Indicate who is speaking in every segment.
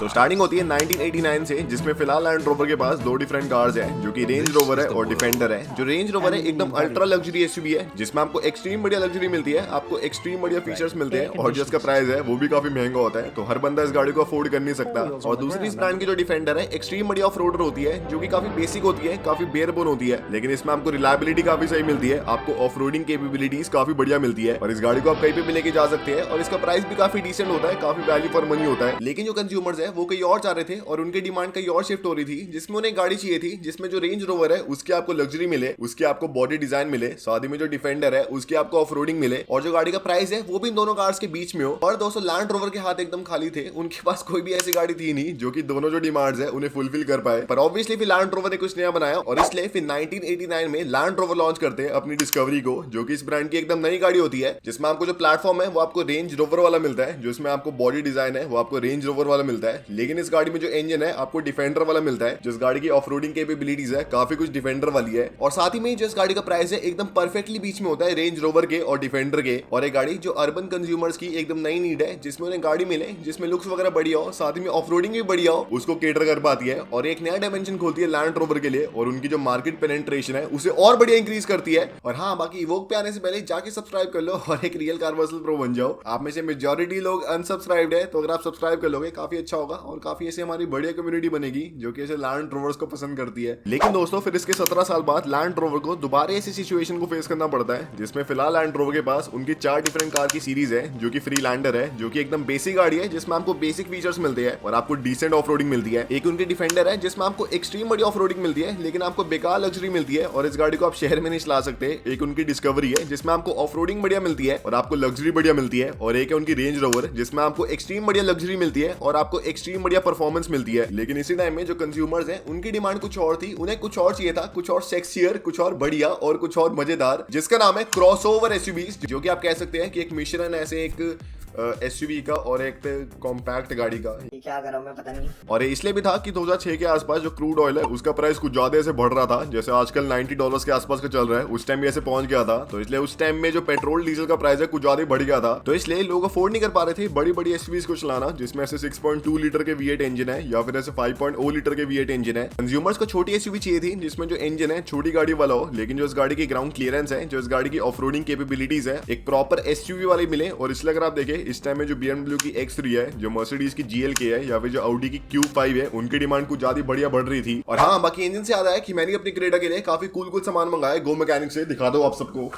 Speaker 1: तो स्टार्टिंग होती है 1989 से, जिसमें फिलहाल लैंड रोवर के पास दो डिफरेंट कार्स हैं, जो कि रेंज रोवर है और डिफेंडर है। जो रेंज रोवर है एकदम अल्ट्रा लग्जरी एसयूवी है, जिसमें आपको एक्सट्रीम बढ़िया लग्जरी मिलती है, आपको एक्सट्रीम बढ़िया फीचर्स मिलते हैं, और जो इसका प्राइस है वो भी काफी महंगा होता है, तो हर बंदा इस गाड़ी को अफोर्ड कर नहीं सकता। और दूसरी इस ब्रांड की जो डिफेंडर है एक्सट्रीम बढ़िया ऑफ रोडर होती है, जो कि काफी बेसिक होती है, काफी बेयर बोन होती है, लेकिन इसमें आपको रिलायबिलिटी काफी सही मिलती है, आपको ऑफ रोडिंग कैपेबिलिटीज काफी बढ़िया मिलती है, और इस गाड़ी को आप कहीं पे भी लेके जा सकते हैं, और इसका प्राइस भी काफी डिसेंट होता है, काफी वैल्यू फॉर मनी होता है। लेकिन जो कंज्यूमर्स है वो कहीं और चाह रहे थे, और उनकी डिमांड कहीं और शिफ्ट हो रही थी, जिसमें उन्हें गाड़ी चाहिए थी जिसमें जो रेंज रोवर है उसके आपको लग्जरी मिले, उसके आपको बॉडी डिजाइन मिले, साथ ही में जो डिफेंडर है उसके आपको ऑफ रोडिंग मिले, और जो गाड़ी का प्राइस है वो भी इन दोनों कार्स के बीच में हो। और दोस्तों लैंड रोवर के हाथ एकदम खाली थे, उनके पास कोई भी ऐसी गाड़ी थी नहीं जो कि दोनों जो डिमांड्स है उन्हें फुलफिल कर पाए। पर ऑब्वियसली फिर लैंड रोवर ने कुछ नया बनाया, और इसलिए फिर 1989 में लैंड रोवर लॉन्च करते हैं अपनी डिस्कवरी को, जो कि इस ब्रांड की एकदम नई गाड़ी होती है, जिसमें आपको जो प्लेटफॉर्म है वो आपको रेंज रोवर वाला मिलता है, जो इसमें आपको बॉडी डिजाइन है वो आपको रेंज रोवर वाला मिलता है, लेकिन इस गाड़ी में जो इंजन है आपको डिफेंडर वाला मिलता है। जो इस गाड़ी की ऑफ रोडिंग कैपेबिलिटीज है काफी कुछ डिफेंडर वाली है, और साथ ही में जो इस गाड़ी का प्राइस है एकदम परफेक्टली बीच में होता है रेंज रोवर के और डिफेंडर के। और एक गाड़ी जो अर्बन कंज्यूमर्स की एकदम नई नीड है, जिसमें उन्हें गाड़ी मिले जिसमें लुक्स वगैरह बढ़िया हो, साथ ही में ऑफ रोडिंग भी बढ़िया हो, उसको केटर कर पाती है, और एक नया डायमेंशन खोलती है लैंड रोवर के लिए, और उनकी जो मार्केट पेनिट्रेशन है उसे और बढ़िया इंक्रीज करती है। और हाँ, बाकी इवोक पे आने से पहले जाके सब्सक्राइब कर लो और एक रियल कार्वर्सल प्रो बन जाओ। आप में से मेजॉरिटी लोग अनसब्सक्राइब्ड है, तो अगर आप सब्सक्राइब कर लोगे काफी अच्छा होगा, और काफी ऐसे हमारी बढ़िया कम्युनिटी बनेगी जो कि ऐसे लैंड रोवर्स को पसंद करती है। लेकिन दोस्तों फिर इसके 17 साल बाद लैंड रोवर को दोबारा ऐसी सिचुएशन को फेस करना पड़ता है, जिसमें फिलहाल लैंड रोवर के पास उनकी 4 डिफरेंट कार की सीरीज है, जो कि फ्रीलैंडर है, जो कि एकदम बेसिक गाड़ी है, जिसमें आपको बेसिक फीचर्स मिलते हैं और आपको डिसेंट ऑफ रोडिंग मिलती है। एक उनकी डिफेंडर है जिसमें आपको एक्सट्रीम बड़ी ऑफ रोडिंग मिलती है, लेकिन आपको बेकार लग्जरी मिलती है, और इस गाड़ी को आप शहर में नहीं चला सकते। एक उनकी डिस्कवरी है जिसमें आपको ऑफ रोडिंग बढ़िया मिलती है और आपको लग्जरी बढ़िया मिलती है, और एक है उनकी रेंज रोवर जिसमें आपको एक्सट्रीम बढ़िया लग्जरी मिलती है और आपको एक्सट्रीम बढ़िया परफॉर्मेंस मिलती है। लेकिन इसी टाइम में जो कंज्यूमर्स हैं उनकी डिमांड कुछ और थी, उन्हें कुछ और चाहिए था, कुछ और सेक्सियर, कुछ और बढ़िया और कुछ और मजेदार, जिसका नाम है क्रॉसओवर एसयूवीज, जो कि आप कह सकते हैं कि एक मिश्रण ऐसे एक एसयूवी का और एक कॉम्पैक्ट गाड़ी का।
Speaker 2: क्या कर रहा हूं मैं पता नहीं।
Speaker 1: और इसलिए भी था कि 2006 के आसपास जो क्रूड ऑयल है उसका प्राइस कुछ ज्यादा ऐसे बढ़ रहा था, जैसे आजकल $90 के आसपास का चल रहा है, उस टाइम भी ऐसे पहुंच गया था। तो इसलिए उस टाइम में जो पेट्रोल डीजल का प्राइस है कुछ ज्यादा बढ़ गया था, तो इसलिए लोग अफोर्ड नहीं कर पा रहे थे बड़ी बड़ी एसयूवीज को चलाना, जिसमें ऐसे 6.2 लीटर के V8 इंजन है या फिर ऐसे 5.0 लीटर के V8 इंजन है। कंज्यूमर्स को छोटी एसयूवी चाहिए थी जिसमें जो इंजन है छोटी गाड़ी वाला हो, लेकिन जो इस गाड़ी की ग्राउंड क्लियरेंस है, जो इस गाड़ी की ऑफ रोडिंग कैपेबिलिटीज है, एक प्रॉपर एसयूवी वाली मिले। और इसलिए अगर आप देखें इस टाइम में जो BMW की X3 है, जो मर्सिडीज की GLK है, या फिर जो Audi की Q5 है, उनकी डिमांड कुछ ज्यादा बढ़िया बढ़ रही थी। और हाँ, बाकी इंजन से याद आया कि मैंने अपनी क्रेटा के लिए काफी कूल सामान मंगाया गो मैकेनिक से, दिखा दो आप सबको।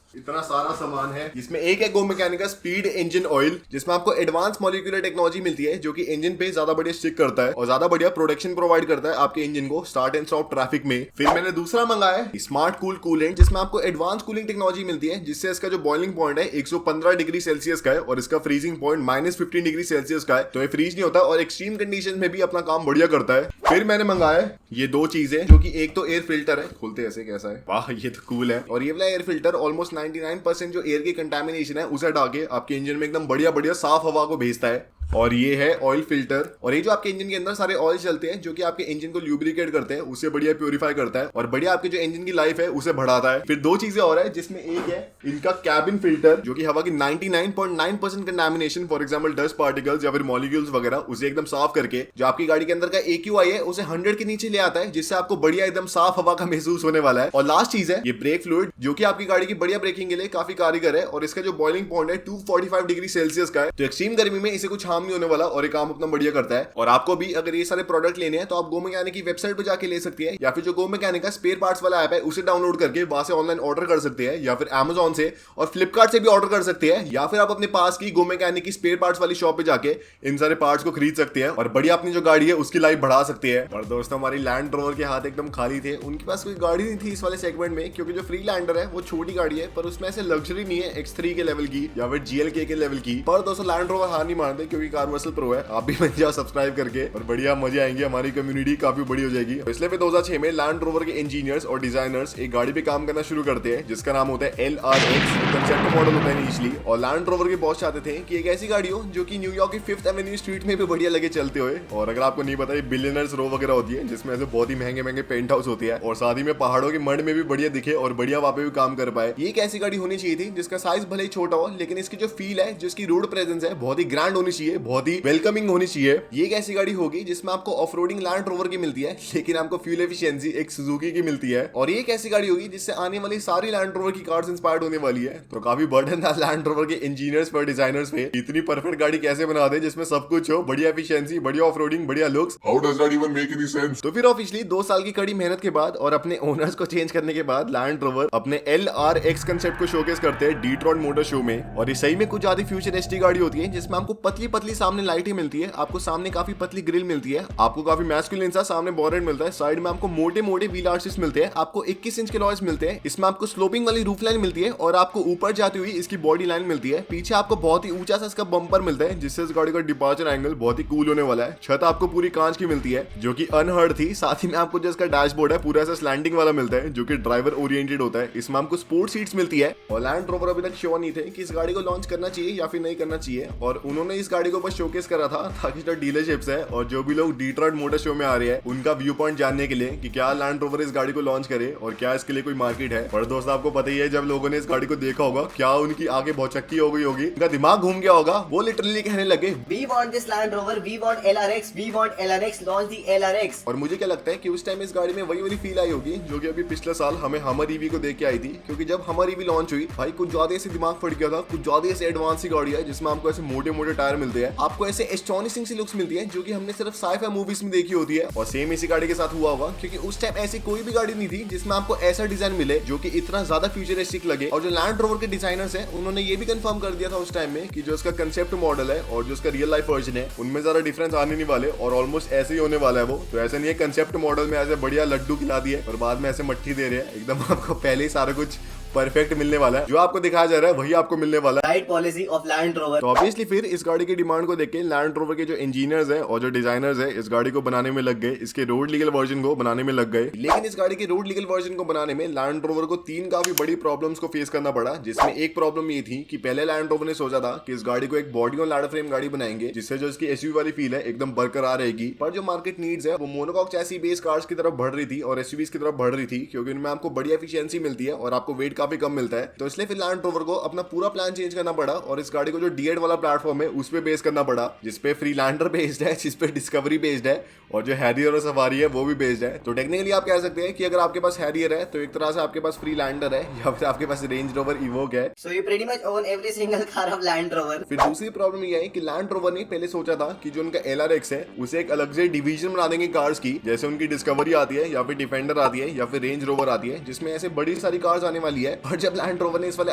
Speaker 1: इतना सारा सामान है, जिसमें एक है गो मैकेनिक का स्पीड इंजन ऑयल, जिसमें आपको एडवांस मॉलिक्यूलर टेक्नोलॉजी मिलती है, जो कि इंजन पे ज्यादा बढ़िया स्टिक करता है और ज्यादा बढ़िया प्रोटेक्शन प्रोवाइड करता है आपके इंजन को स्टार्ट एंड स्टॉप ट्रैफिक में। फिर मैंने दूसरा मंगाया है स्मार्ट कूल कूलेंट, जिसमें आपको एडवांस कूलिंग टेक्नोलॉजी मिलती है, जिससे इसका जो बॉइलिंग पॉइंट है 115 डिग्री सेल्सियस का है, और इसका फ्रीजिंग पॉइंट -15 डिग्री सेल्सियस का है, तो ये फ्रीज नहीं होता और एक्सट्रीम कंडीशन में भी अपना काम बढ़िया करता है। फिर मैंने मंगाया ये दो चीजें, जो कि एक तो एयर फिल्टर है, खोलते ऐसे कैसा है, वाह ये तो कूल है। और ये वाला एयर फिल्टर ऑलमोस्ट 99% जो एयर की कंटामिनेशन है उसे हटा के आपके इंजन में एकदम बढ़िया बढ़िया साफ हवा को भेजता है। और ये है ऑयल फिल्टर, और ये जो आपके इंजन के अंदर सारे ऑयल चलते हैं, जो कि आपके इंजन को ल्यूब्रिकेट करते हैं, उसे बढ़िया प्यूरिफाई करता है और बढ़िया आपके जो इंजन की लाइफ है उसे बढ़ाता है। फिर दो चीजें और है, जिसमें एक है इनका कैबिन फिल्टर, जो कि हवा की 99.9% contamination, for example dust particles या फिर मॉलिक्यूल्स वगैरह, उसे एकदम साफ करके जो आपकी गाड़ी के अंदर का AQI है उसे 100 के नीचे ले आता है, जिससे आपको बढ़िया एकदम साफ हवा का महसूस होने वाला है। और लास्ट चीज है ये ब्रेक फ्लूइड, जो कि आपकी गाड़ी की बढ़िया ब्रेकिंग के लिए काफी कारगर है, और इसका जो बॉइलिंग पॉइंट है 245 डिग्री सेल्सियस का है, तो एक्सट्रीम गर्मी में इसे कुछ हार्म नहीं होने वाला और काम अपना बढ़िया करता है। और आपको भी अगर ये सारे प्रोडक्ट लेने हैं तो आप गो मैकेनिक की वेबसाइट पे जाके ले सकती है, या फिर जो गो मैकेनिक का स्पेयर पार्ट्स वाला ऐप है उसे डाउनलोड करके वहां से ऑनलाइन ऑर्डर कर सकते हैं, या फिर Amazon से और फ्लिपकार्ट से भी ऑर्डर कर सकते हैं, या फिर आप अपने पास की गो मैकेनिक की स्पेयर पार्ट्स वाली शॉप पे जाके इन सारे पार्ट्स को खरीद सकते हैं और बढ़िया अपनी जो गाड़ी है उसकी लाइफ बढ़ा सकते हैं। और दोस्तों हमारी लैंड रोवर के हाथ एकदम खाली थे, उनके पास कोई गाड़ी नहीं थी इस वाले सेगमेंट में, क्योंकि जो फ्रीलैंडर है वो छोटी गाड़ी है, पर उसमें ऐसे लग्जरी नहीं है X3 के लेवल की या फिर GLK के लेवल की। पर दोस्तों लैंड रोवर हार नहीं मानते, क्योंकि कार्वर्सल प्रो है, आप भी बन जाओ सब्सक्राइब करके, और बढ़िया मजे आएंगे, हमारी कम्युनिटी काफी बड़ी हो जाएगी। तो इसलिए 2006 में लैंड रोवर के इंजीनियर्स और डिजाइनर्स एक गाड़ी पे काम करना शुरू करते हैं, जिसका नाम होता है LRX, कंसेप्ट मॉडल होता है इनिशियली। और लैंड रोवर के बॉस चाहते थे कि एक ऐसी गाड़ी हो जो कि न्यूयॉर्क की 5th एवेन्यू स्ट्रीट में भी बढ़िया लगे चलते हुए। और अगर आपको नहीं पता, ये बिलियनर्स रो वगैरह होती है, जिसमें ऐसे बहुत ही महंगे महंगे पेंट हाउस होती है, और साथ ही में पहाड़ों के मड में भी बढ़िया दिखे और बढ़िया वहां पे भी काम कर पाए। ये एक ऐसी गाड़ी होनी चाहिए थी जिसका साइज भले ही छोटा हो, लेकिन इसकी जो फील है, जिसकी रोड प्रेजेंस है, बहुत ही ग्रैंड होनी चाहिए, बहुत ही वेलकमिंग होनी चाहिए। ये एक ऐसी गाड़ी होगी जिसमें आपको ऑफ रोडिंग लैंड रोवर की मिलती है, लेकिन आपको फ्यूल एफिशिएंसी एक सुजुकी की मिलती है। और ये एक ऐसी गाड़ी होगी जिससे आने वाली सारी लैंड रोवर की कार्स इंस्पायर्ड होने वाली है। तो काफी बर्डन था लैंड रोवर के इंजीनियर्स पर, डिजाइनर्स पे, इतनी परफेक्ट गाड़ी कैसे बना दे जिसमें सब कुछ हो, बढ़िया एफिशिएंसी, बढ़िया ऑफ रोडिंग, बढ़िया looks.
Speaker 2: How does that even make any sense?
Speaker 1: तो फिर ऑफिशियली 2 साल की कड़ी मेहनत के बाद और अपने ओनर्स को चेंज करने के बाद लैंड रोवर अपने LRX कंसेप्ट को शोकेस करते हैं डीट्रॉइट मोटर शो में। और ये सही में कुछ ज्यादा फ्यूचरिस्टिक गाड़ी होती है जिसमें आपको पतली पतली सामने लाइटें मिलती है, आपको सामने काफी पतली ग्रिल मिलती है, आपको काफी मैस्कुलिन सा सामने बॉनेट मिलता है, साइड में आपको मोटे मोटे व्हील आर्चेस मिलते हैं, आपको 21 इंच के लॉयस मिलते हैं, इसमें आपको स्लोपिंग वाली रूफ लाइन मिलती है और आपको ऊपर जाती हुई इसकी बॉडी लाइन मिलती है। पीछे आपको बहुत ही ऊंचा सा इसका बम्पर मिलता है जिससे इस गाड़ी का डिपार्चर एंगल बहुत ही कूल होने वाला है। छत आपको पूरी कांच की मिलती है जो कि अनहर्ड थी। साथ ही में आपको जो इसका डैशबोर्ड है पूरा ऐसा स्लैंडिंग वाला मिलता है जो कि ड्राइवर ओरिएंटेड होता है। इसमें आपको स्पोर्ट सीट्स मिलती है। और लैंड रोवर अभी तक श्योर नहीं थे कि इस गाड़ी को लॉन्च करना चाहिए या फिर नहीं करना चाहिए, और उन्होंने इस गाड़ी को बस शोकेस करा था ताकि जो डीलरशिप्स है और जो भी लोग डीट्रॉइट मोटर शो में आ रहे हैं उनका व्यू पॉइंट जानने के लिए कि क्या लैंड रोवर इस गाड़ी को लॉन्च करे और क्या इसके लिए कोई मार्केट है। पर दोस्तों आपको पता ही है, जब लोगों ने इस गाड़ी को देखा होगा क्या उनकी आगे बहुत चक्की हो गई होगी, उनका दिमाग घूम गया होगा, वो लिटरली कहने लगे
Speaker 3: We want this Land Rover, we want LRX, we want LRX, launch the LRX।
Speaker 1: और मुझे क्या लगता है कि उस टाइम इस गाड़ी में वही वाली फील आई होगी जो कि अभी पिछले साल हमें हमर ईवी को देख के आई थी। क्योंकि जब हमर ईवी लॉन्च हुई भाई कुछ ज्यादा ऐसे दिमाग फट गया था, कुछ ज्यादा ऐसे एडवांस सी गाड़ी है जिसमें आपको ऐसे मोटे मोटे टायर मिलते हैं, आपको ऐसे एस्टोनिशिंग सी लुक्स मिलती है जो कि हमने सिर्फ साइफाई मूवीज में देखी होती है। और सेम इसी गाड़ी के साथ हुआ होगा क्योंकि उस टाइम ऐसी कोई भी गाड़ी नहीं थी जिसमें आपको ऐसा डिजाइन मिले जो कि इतना ज्यादा फ्यूचरिस्टिक लगे। और जो लैंड रोवर के डिजाइनर्स हैं उन्होंने ये भी कंफर्म कर दिया था उस टाइम में कि जो इसका कंसेप्ट मॉडल है और जो इसका रियल लाइफ वर्जन है उनमें ज्यादा डिफरेंस आने नहीं वाले और ऑलमोस्ट ऐसे ही होने वाला है वो। तो ऐसा नहीं है कंसेप्ट मॉडल में ऐसे बढ़िया लड्डू खिला दिए और बाद में ऐसे मट्ठी दे रहे हैं, एकदम आपको पहले ही सारा कुछ परफेक्ट मिलने वाला है। जो आपको दिखाया जा रहा है वही आपको मिलने वाला है।
Speaker 3: Right policy of land rover.
Speaker 1: तो ऑब्वियसली फिर इस गाड़ी की डिमांड को देख के लैंड रोवर के जो इंजीनियर्स हैं और जो डिजाइनर्स हैं इस गाड़ी को बनाने में लग गए, इसके रोड लीगल वर्जन को बनाने में लग गए। लेकिन इस गाड़ी के रोड लीगल वर्जन को बनाने में लैंड रोवर को 3 काफी बड़ी प्रॉब्लम्स को फेस करना पड़ा, जिसमें एक प्रॉब्लम ये थी कि पहले लैंड रोवर ने सोचा था कि इस गाड़ी को एक बॉडी और लैडर फ्रेम गाड़ी बनाएंगे जिससे जो इसकी एसयूवी वाली फील है एकदम बरकरार रहेगी। पर जो मार्केट नीड्स है वो मोनोकॉक चैसी बेस कार्स की तरफ बढ़ रही थी और एसयूवीज की तरफ बढ़ रही थी, क्योंकि इनमें आपको बढ़िया एफिशिएंसी मिलती है और आपको वेट काफी कम मिलता है। तो इसलिए फिर लैंड रोवर को अपना पूरा प्लान चेंज करना पड़ा और इस गाड़ी को जो D8 वाला प्लेटफॉर्म है उस पे बेस करना पड़ा, जिसपे फ्रीलैंडर बेस्ड है, जिसपे डिस्कवरी बेस्ड है और जो हैरियर और सफारी है वो भी बेस्ड है। तो टेक्निकली आप कह सकते हैं कि अगर आपके पास हैरियर है तो एक तरह से आपके पास फ्रीलैंडर है या फिर आपके पास रेंज रोवर इवोक है।
Speaker 3: So you pretty much own every single car of Land Rover।
Speaker 1: फिर दूसरी प्रॉब्लम ये है कि लैंड रोवर ने पहले सोचा था कि जो उनका LRX है उसे एक अलग से डिवीजन बना देंगे कार्स की, जैसे उनकी डिस्कवरी आती है या फिर डिफेंडर आती है या फिर रेंज रोवर आती है, जिसमें ऐसे बड़ी सारी कार्स आने वाली है। और जब लैंड रोवर ने इस वाले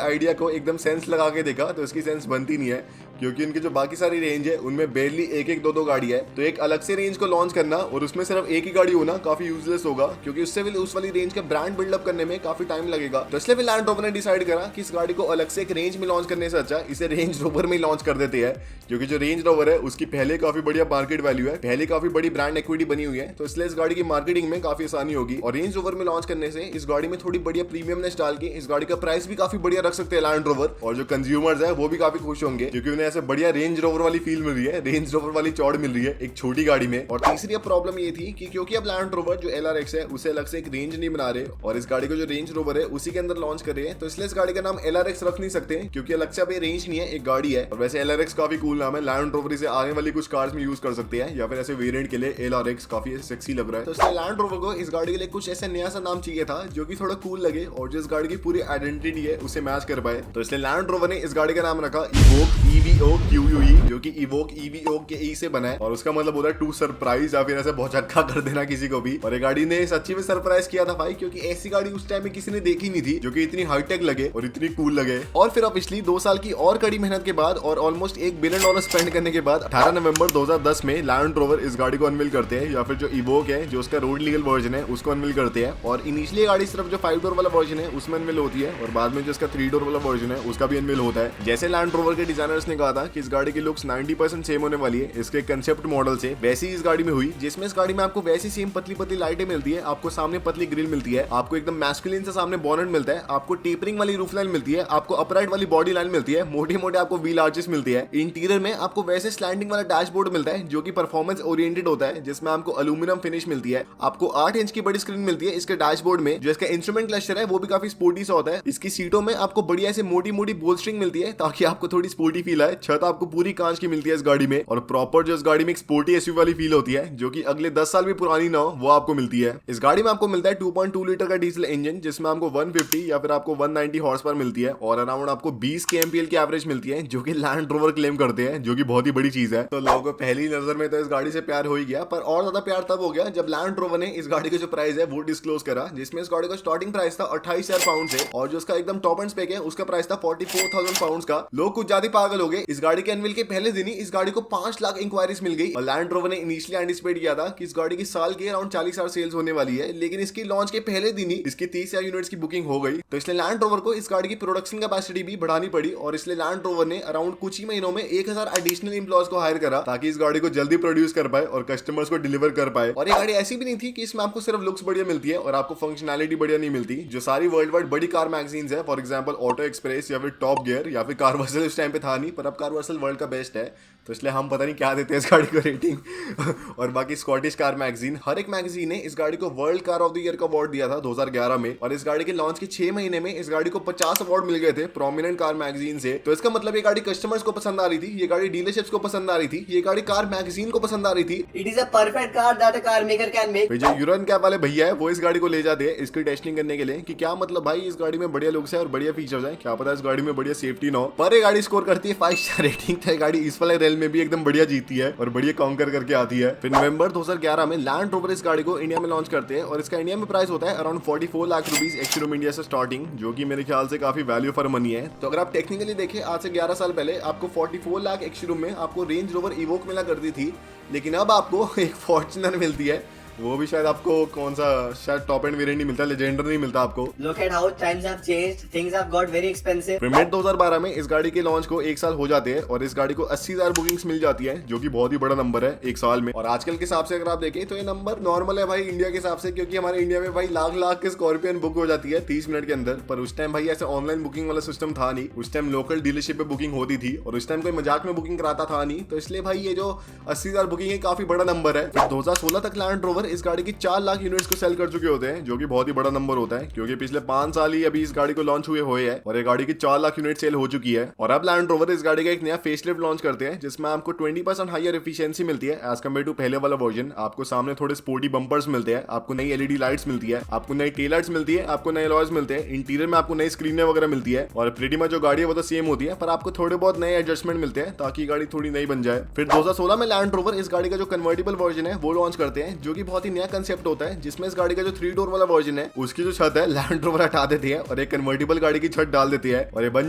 Speaker 1: आइडिया को एकदम सेंस लगा के देखा तो इसकी सेंस बनती नहीं है, क्योंकि इनकी जो बाकी सारी रेंज है उनमें बेरली एक एक दो गाड़ी है। तो एक अलग से रेंज को लॉन्च करना और उसमें सिर्फ एक ही गाड़ी होना काफी यूजलेस होगा, क्योंकि उससे भी उस वाली रेंज का ब्रांड बिल्डअप करने में काफी टाइम लगेगा। तो इसलिए लैंड रोवर ने डिसाइड करा कि इस गाड़ी को अलग से एक रेंज में लॉन्च करने से अच्छा इसे रेंज रोवर में लॉन्च कर देते हैं, क्योंकि जो रेंज रोवर है उसकी पहले काफी बढ़िया मार्केट वैल्यू है, पहले काफी बड़ी ब्रांड इक्विटी बनी हुई है। तो इसलिए इस गाड़ी की मार्केटिंग में काफी आसानी होगी और रेंज रोवर में लॉन्च करने से इस गाड़ी में थोड़ी बढ़िया प्रीमियमनेस डाल के इस गाड़ी का प्राइस भी काफी बढ़िया रख सकते हैं लैंड रोवर, और जो कंज्यूमर्स है वो भी काफी खुश होंगे क्योंकि उन्हें ऐसे बढ़िया रेंज रोवर वाली फील मिल रही है, रेंज रोवर वाली चौड़ मिल रही है एक छोटी गाड़ी में। और तीसरी प्रॉब्लम ये थी कि क्योंकि अब लैंड रोवर जो LRX है उसे अलग से एक रेंज नहीं बना रहे और इस गाड़ी को जो रेंज रोवर है उसी के अंदर लॉन्च कर रहे हैं, तो इसलिए इस गाड़ी का नाम LRX रख नहीं सकते क्योंकि अलग से अब ये रेंज नहीं है, एक गाड़ी है। और वैसे LRX काफी कूल नाम है, लैंड रोवर इसे आने वाली कुछ कार्स में यूज कर सकते हैं या फिर ऐसे वेरिएंट के लिए LRX काफी सेक्सी लग रहा है। तो इसलिए लैंड रोवर को इस गाड़ी के लिए कुछ ऐसा नया सा नाम चाहिए था जो कि थोड़ा कूल लगे और जो इस गाड़ी की पूरी आइडेंटिटी है उसे मैच कर पाए। तो इसलिए लैंड रोवर ने इस गाड़ी का नाम रखा इवोक EVOQUE, जो कि इवोक EVO के E से बना है और उसका मतलब होता है टू सरप्राइज या फिर ऐसे भौचक्का कर देना किसी को भी। और ये गाड़ी ने सच्ची में सरप्राइज किया था भाई, क्योंकि ऐसी गाड़ी उस टाइम में किसी ने देखी नहीं थी जो कि इतनी हाईटेक लगे और इतनी कूल लगे। और फिर पिछली 2 साल की और कड़ी मेहनत के बाद और ऑलमोस्ट $1 बिलियन स्पेंड करने के बाद 18 नवंबर 2010 में लैंड रोवर इस गाड़ी को अनवील करते हैं, या फिर जो इवोक है जो उसका रोड लीगल वर्जन है उसको अनवील करते हैं। और इनिशियली गाड़ी सिर्फ जो 5 डोर वाला वर्जन है उसमें अनवील होती है और बाद में जो इसका 3 डोर वाला वर्जन है उसका भी अनवील होता है। जैसे लैंड रोवर के डिजाइनर्स ने कहा था कि इस गाड़ी की लुक्स 90% सेम होने वाली है इसके कंसेप्ट मॉडल से, वैसी इस गाड़ी में हुई, जिसमें इस गाड़ी में आपको वैसी सेम पतली पतली लाइटें मिलती है, आपको सामने पतली ग्रिल मिलती है, आपको एकदम मैस्कुलिन से सामने बॉनेट मिलता है, आपको टेपरिंग वाली रूफ लाइन मिलती है, आपको अपराइट वाली बॉडी लाइन मिलती है, मोटे मोटे आपको व्हील आर्चेस मिलती है। इंटीरियर में आपको वैसे स्लैंडिंग वाला डैशबोर्ड मिलता है जो कि परफॉर्मेंस ओरिएंटेड होता है, जिसमें आपको एल्यूमिनियम फिनिश मिलती है, आपको 8 इंच की बड़ी स्क्रीन मिलती है इसके डैशबोर्ड में। जो इसका इंस्ट्रूमेंट क्लस्टर है वो भी काफी स्पोर्टी सा होता है। इसकी सीटों में आपको बढ़िया ऐसे मोटी मोटी बोल्स्ट्रिंग मिलती है ताकि आपको थोड़ी स्पोर्टी फील आए, छत आपको पूरी कांच की मिलती है इस गाड़ी में, और प्रॉपर जो इस गाड़ी में एक स्पोर्टी एसयूवी वाली फील होती है जो कि अगले 10 साल भी पुरानी ना हो वो आपको मिलती है। इस गाड़ी में आपको मिलता है 2.2 लीटर का डीजल इंजन जिसमें आपको 150 या फिर आपको 190 हॉर्स पावर मिलती है, और अराउंड आपको 20 kmpl की एवरेज मिलती है जो कि लैंड रोवर क्लेम करते हैं, जो कि बहुत ही बड़ी चीज है। तो लोगों को पहली नजर में तो इस गाड़ी से प्यार हो ही गया, पर और ज्यादा प्यार तब हो गया जब लैंड रोवर ने इस गाड़ी का जो प्राइस है वो डिस्क्लोज करा, जिसमें इस गाड़ी का स्टार्टिंग प्राइस था 28,000 पाउंड से, और जो उसका एकदम टॉप एंड स्पेक है उसका प्राइस था 44,000 पाउंड का। लोग कुछ ज्यादा पागल हो गए। इस गाड़ी के अनवील के पहले दिन ही इस गाड़ी को 5 लाख इंक्वायरीज मिल गई, और लैंड रोवर ने इनिशियली एंटिसिपेट किया था कि इस गाड़ी की साल की अराउंड 40,000 सेल्स होने वाली है, लेकिन इसकी लॉन्च के पहले दिन ही इसकी 30,000 यूनिट्स की बुकिंग हो गई। तो इसलिए लैंड रोवर को इस गाड़ी की प्रोडक्शन कैपेसिटी भी बढ़ानी पड़ी, और इसलिए लैंड रोवर ने अराउंड कुछ ही महीनों में 1,000 एडिशनल एम्प्लॉयज को हायर करा ताकि इस गाड़ी को जल्दी प्रोड्यूस कर पाए और कस्टमर्स को डिलीवर कर पाए। और ये गाड़ी ऐसी भी नहीं थी कि इसमें आपको सिर्फ लुक्स बढ़िया मिलती है और आपको फंक्शनैलिटी बढ़िया नहीं मिलती। जो सारी वर्ल्ड वाइड बड़ी कार मैगजीन्स है, फॉर एग्जांपल ऑटो एक्सप्रेस या फिर टॉप गियर या फिर कारवर्सल उस टाइम पे था नहीं, पर अब कारवर्सल वर्ल्ड का बेस्ट है, तो इसलिए हम पता नहीं क्या देते हैं इस गाड़ी को रेटिंग। और बाकी स्कॉटिश कार मैगजीन, हर एक मैगजीन ने इस गाड़ी को world car of the year का अवार्ड दिया था 2011 में, और इस गाड़ी के लॉन्च के 6 महीने में इस गाड़ी को 50 अवार्ड मिल गए थे प्रोमिनेंट कार मैगजीन से। तो इसका मतलब ये गाड़ी कस्टमर्स को पसंद आ रही थी, ये गाड़ी डीलरशिप्स को पसंद आ रही थी, ये गाड़ी कार मैगजीन को पसंद आ रही थी।
Speaker 3: It is a perfect car that a car maker can make.
Speaker 1: जो यूरन कैप वाले भैया है वो इस गाड़ी को ले जाते हैं इसकी टेस्टिंग करने के लिए कि क्या मतलब भाई इस गाड़ी में बढ़िया लुक्स है और बढ़िया फीचर्स है, क्या पता इस गाड़ी में बढ़िया सेफ्टी ना हो, पर ये गाड़ी स्कोर करती है 5 स्टार रेटिंग। तो ये गाड़ी इस वाले रेल में भी एकदम बढ़िया जीती है और बढ़िया काउंटर करके आती है। फिर नवंबर 2011 में लैंड रोवर इस गाड़ी को इंडिया में लॉन्च करते हैं, और इसका इंडिया में प्राइस होता है around 44 lakh rupees ex-showroom India से स्टार्टिंग, जो कि मेरे ख्याल से काफी वैल्यू फॉर मनी है। तो अगर आप टेक्निकली देखें आज से 11 साल पहले आपको 44 लाख एक्स-शोरूम में आपको रेंज रोवर इवोक मिला करती थी, लेकिन अब आपको एक फॉर्च्यूनर मिलती है, वो भी शायद आपको कौन सा शायद टॉप एंड वेरिएंट नहीं मिलता, लेजेंडर नहीं मिलता आपको।
Speaker 3: Look at how times have changed. Things have got very expensive.
Speaker 1: Mid 2012 में इस गाड़ी के लॉन्च को 1 साल हो जाते हैं, और इस गाड़ी को 80,000 बुकिंग्स मिल जाती है, जो कि बहुत ही बड़ा नंबर है 1 साल में। और आजकल के हिसाब से अगर आप देखें तो ये नंबर नॉर्मल है भाई इंडिया के हिसाब से, क्योंकि हमारे इंडिया में भाई लाख के स्कॉर्पियन बुक हो जाती है 30 मिनट के अंदर। पर उस टाइम भाई ऐसे ऑनलाइन बुकिंग वाला सिस्टम था नहीं, उस टाइम लोकल डीलरशिप पे बुकिंग होती थी, और उस टाइम कोई मजाक में बुकिंग कराता था नहीं, तो इसलिए भाई ये जो 80,000 बुकिंग है काफी बड़ा नंबर है। 2016 तक लैंड रोवर इस गाड़ी की 4 लाख यूनिट्स को सेल कर चुके होते हैं, जो कि बहुत ही बड़ा नंबर होता है, क्योंकि पिछले 5 साल ही अभी इस गाड़ी को लॉन्च हुए हैं, और ये गाड़ी की 4 लाख यूनिट सेल हो चुकी है। और अब लैंड रोवर इस गाड़ी का एक नया फेसलिफ्ट लॉन्च करते हैं, जिसमें आपको 20% हायर एफिशिएंसी मिलती है एज कम्पेयर टू पहले वाला वर्जन। आपको सामने थोड़े स्पोर्टी बम्पर्स मिलते हैं, आपको नई एलईडी लाइट्स मिलती है, आपको नई टेल लाइट्स मिलती है, आपको नए अलॉयज मिलते हैं, इंटीरियर में आपको नई स्क्रीनें वगैरह मिलती है, और प्रीटी मच जो गाड़ी है वो तो सेम होती है, पर आपको थोड़े बहुत नए एडजस्टमेंट मिलते हैं ताकि गाड़ी थोड़ी नई बन जाए। फिर 2016 में लैंड रोवर इस गाड़ी का जो कन्वर्टिबल वर्जन है वो लॉन्च करते हैं, जो कि बहुत ही नया कंसेप्ट होता है, जिसमें इस गाड़ी का जो 3 डोर वाला वर्जन है उसकी जो छत है लैंड रोवर हटा देती है और एक कन्वर्टिबल गाड़ी की छत डाल देती है, और ये बन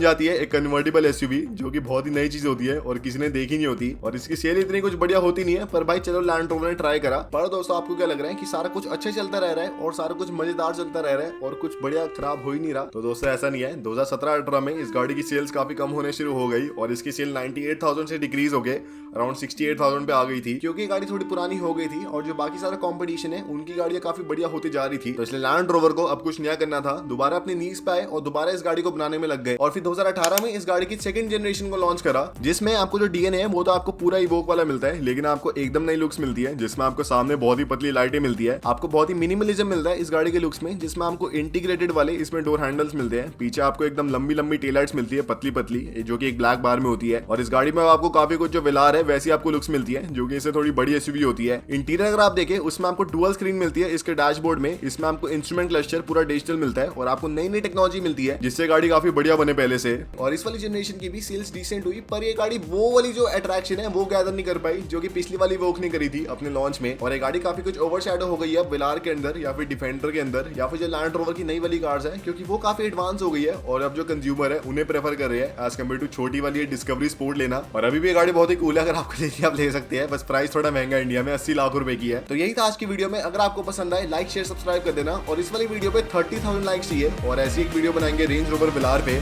Speaker 1: जाती है एक कन्वर्टिबल एसयूवी, जो कि बहुत ही नई चीज होती है और किसी ने देखी नहीं होती, और इसकी सेल इतनी कुछ बढ़िया होती नहीं है, पर भाई चलो लैंड रोवर ने ट्राई करा। पर दोस्तों आपको क्या लग रहा है कि सारा कुछ अच्छे चलता रह रहा है और सारा कुछ मजेदार चलता रह रहा है और कुछ बढ़िया खराब हो ही नहीं रहा? तो दोस्तों ऐसा नहीं है। 2017-18 में इस गाड़ी की सेल्स काफी कम होने शुरू हो गई, और इसकी सेल 98,000 से डिक्रीज हो गए अराउंड 68,000 पे आ गई थी, क्योंकि गाड़ी थोड़ी पुरानी हो गई थी, और जो बाकी सारा कंपटीशन है उनकी गाड़ियां काफी बढ़िया होती जा रही थी। तो इसलिए लैंड रोवर को अब कुछ नया करना था, दोबारा अपनी नीज पे आए और दोबारा इस गाड़ी को बनाने में लग गए, और फिर 2018 में इस गाड़ी की सेकंड जनरेशन को लॉन्च करा, जिसमें आपको जो डीएनए है वो तो आपको पूरा इवोक वाला मिलता है, लेकिन आपको एकदम नई लुक्स मिलती है, जिसमें आपको सामने बहुत ही पतली लाइटें मिलती है, आपको बहुत ही मिनिमलिज्म मिलता है इस गाड़ी के लुक्स में, जिसमें आपको इंटीग्रेटेड वाले इसमें डोर हैंडल्स मिलते हैं, पीछे आपको एकदम लंबी टेल लाइट्स मिलती है पतली जो कि एक ब्लैक बार में होती है, और इस गाड़ी में आपको काफी कुछ जो वेलार है वैसी आपको लुक्स मिलती है, जो कि इससे थोड़ी बड़ी एसयूवी होती है। इंटीरियर अगर आप देखें उसमें आपको डुअल स्क्रीन मिलती है इसके डैशबोर्ड में, इसमें आपको इंस्ट्रूमेंट क्लस्टर पूरा डिजिटल मिलता है, और आपको नई टेक्नोलॉजी मिलती है जिससे गाड़ी काफी बढ़िया बने पहले से। और इस वाली जनरेशन की भी सेल्स डिसेंट हुई, पर ये गाड़ी वो वाली जो अट्रैक्शन है वो गैदर नहीं कर पाई जो कि पिछली वाली वोक नहीं करी थी अपने लॉन्च में, और ये गाड़ी काफी कुछ ओवरशैडो हो गई है वेलार के अंदर या फिर डिफेंडर के अंदर या फिर जो लैंड रोवर की नई वाली कार्स है, क्योंकि वो काफी एडवांस हो गई है, और अब जो कंज्यूमर है उन्हें प्रेफर कर रहे हैं एज कम्पेयर टू छोटी वाली डिस्कवरी स्पोर्ट लेना। और अभी भी ये गाड़ी बहुत ही कूल है, अगर आपको लेनी आप ले सकते हैं, बस प्राइस थोड़ा महंगा इंडिया में 80 लाख रुपए की है। तो यही था आज की वीडियो में, अगर आपको पसंद आए लाइक शेयर सब्सक्राइब कर देना, और इस वाली वीडियो पे 30,000 लाइक्स चाहिए, और ऐसी एक वीडियो बनाएंगे रेंज रोवर वेलार पे।